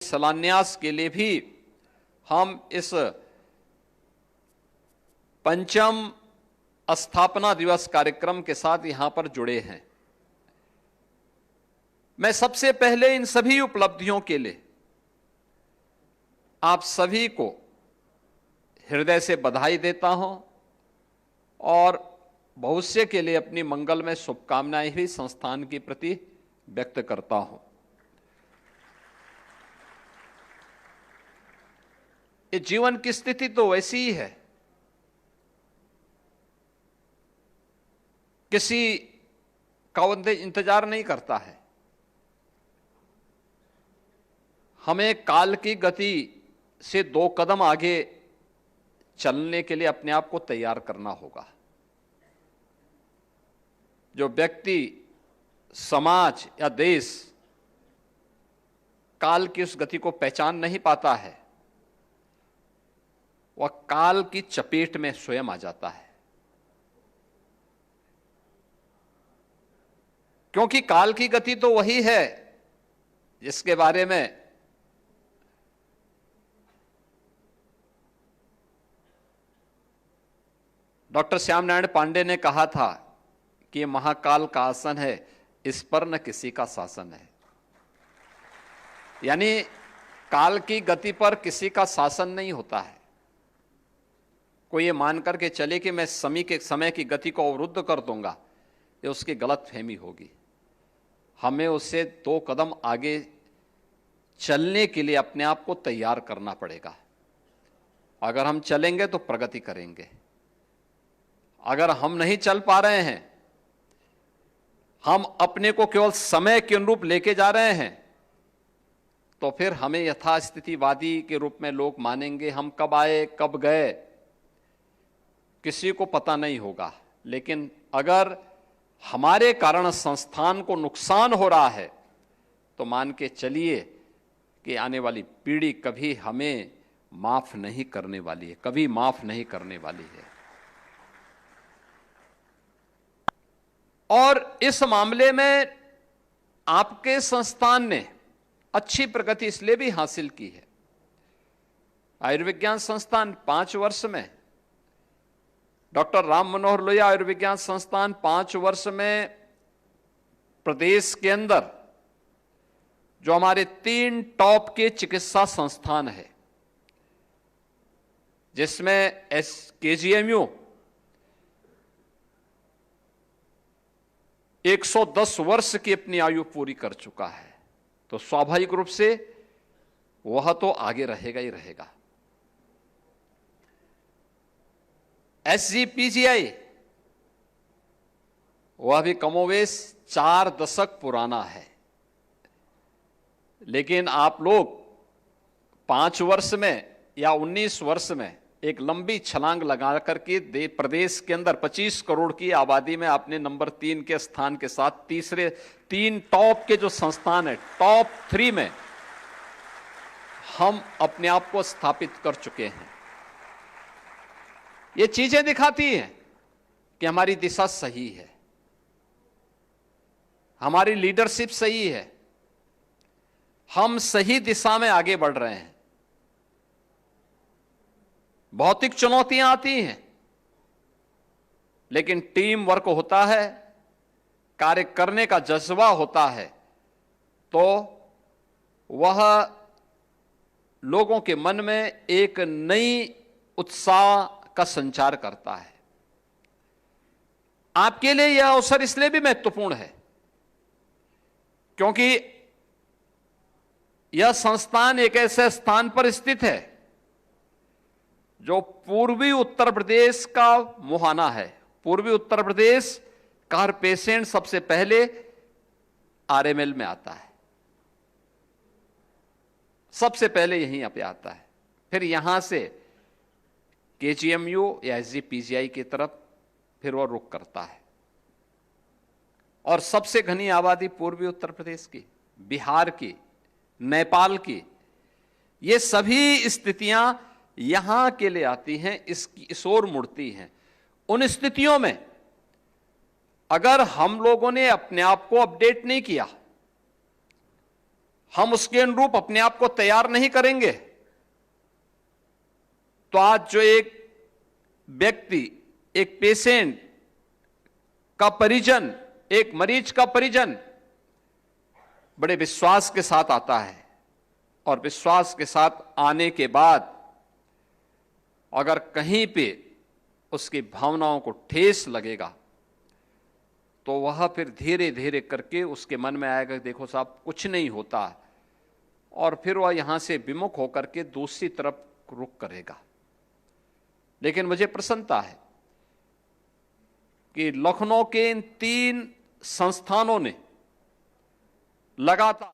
शिलान्यास के लिए भी हम इस पंचम स्थापना दिवस कार्यक्रम के साथ यहां पर जुड़े हैं। मैं सबसे पहले इन सभी उपलब्धियों के लिए आप सभी को हृदय से बधाई देता हूं और भविष्य के लिए अपनी मंगलमय शुभकामनाएं भी संस्थान के प्रति व्यक्त करता हूं। ये जीवन की स्थिति तो वैसी ही है, किसी का इंतजार नहीं करता है। हमें काल की गति से 2 कदम आगे चलने के लिए अपने आप को तैयार करना होगा। जो व्यक्ति, समाज या देश काल की उस गति को पहचान नहीं पाता है, वह काल की चपेट में स्वयं आ जाता है। क्योंकि काल की गति तो वही है जिसके बारे में डॉक्टर श्याम नारायण पांडे ने कहा था कि महाकाल का आसन है, इस पर न किसी का शासन है। यानी काल की गति पर किसी का शासन नहीं होता है। कोई ये मान करके चले कि मैं समय की गति को अवरुद्ध कर दूंगा, ये उसकी गलत फहमी होगी। हमें उससे 2 कदम आगे चलने के लिए अपने आप को तैयार करना पड़ेगा। अगर हम चलेंगे तो प्रगति करेंगे। अगर हम नहीं चल पा रहे हैं, हम अपने को केवल समय के अनुरूप लेके जा रहे हैं, तो फिर हमें यथास्थितिवादी के रूप में लोग मानेंगे। हम कब आए कब गए किसी को पता नहीं होगा। लेकिन अगर हमारे कारण संस्थान को नुकसान हो रहा है तो मान के चलिए कि आने वाली पीढ़ी कभी हमें माफ नहीं करने वाली है, कभी माफ नहीं करने वाली है। और इस मामले में आपके संस्थान ने अच्छी प्रगति इसलिए भी हासिल की है। आयुर्विज्ञान संस्थान 5 वर्ष में, डॉक्टर राम मनोहर लोहिया आयुर्विज्ञान संस्थान 5 वर्ष में प्रदेश के अंदर जो हमारे 3 टॉप के चिकित्सा संस्थान है, जिसमें KGMU 110 वर्ष की अपनी आयु पूरी कर चुका है, तो स्वाभाविक रूप से वह तो आगे रहेगा ही रहेगा। SGPGI वह भी कमोवेश 4 दशक पुराना है, लेकिन आप लोग 5 वर्ष में या 19 वर्ष में एक लंबी छलांग लगा करके प्रदेश के अंदर 25 करोड़ की आबादी में आपने नंबर 3 के स्थान के साथ तीसरे 3 टॉप के जो संस्थान है, टॉप 3 में हम अपने आप को स्थापित कर चुके हैं। ये चीजें दिखाती हैं कि हमारी दिशा सही है, हमारी लीडरशिप सही है, हम सही दिशा में आगे बढ़ रहे हैं। भौतिक चुनौतियां आती हैं, लेकिन टीम वर्क होता है, कार्य करने का जज्बा होता है, तो वह लोगों के मन में एक नई उत्साह का संचार करता है। आपके लिए यह अवसर इसलिए भी महत्वपूर्ण है क्योंकि यह संस्थान एक ऐसे स्थान पर स्थित है जो पूर्वी उत्तर प्रदेश का मुहाना है। पूर्वी उत्तर प्रदेश का हर पेशेंट सबसे पहले RML में आता है, सबसे पहले यहीं पे आता है, फिर यहां से KGMU या SGPGI की तरफ फिर वह रुख करता है। और सबसे घनी आबादी पूर्वी उत्तर प्रदेश की, बिहार की, नेपाल की, ये सभी स्थितियां यहां के लिए आती हैं, इस ओर मुड़ती हैं। उन स्थितियों में अगर हम लोगों ने अपने आप को अपडेट नहीं किया, हम उसके अनुरूप अपने आप को तैयार नहीं करेंगे तो आज जो एक व्यक्ति, एक पेशेंट का परिजन, एक मरीज का परिजन बड़े विश्वास के साथ आता है और विश्वास के साथ आने के बाद अगर कहीं पे उसकी भावनाओं को ठेस लगेगा तो वह फिर धीरे धीरे करके उसके मन में आएगा कि देखो साहब कुछ नहीं होता, और फिर वह यहां से विमुख होकर के दूसरी तरफ रुख करेगा। लेकिन मुझे प्रसन्नता है कि लखनऊ के इन 3 संस्थानों ने लगातार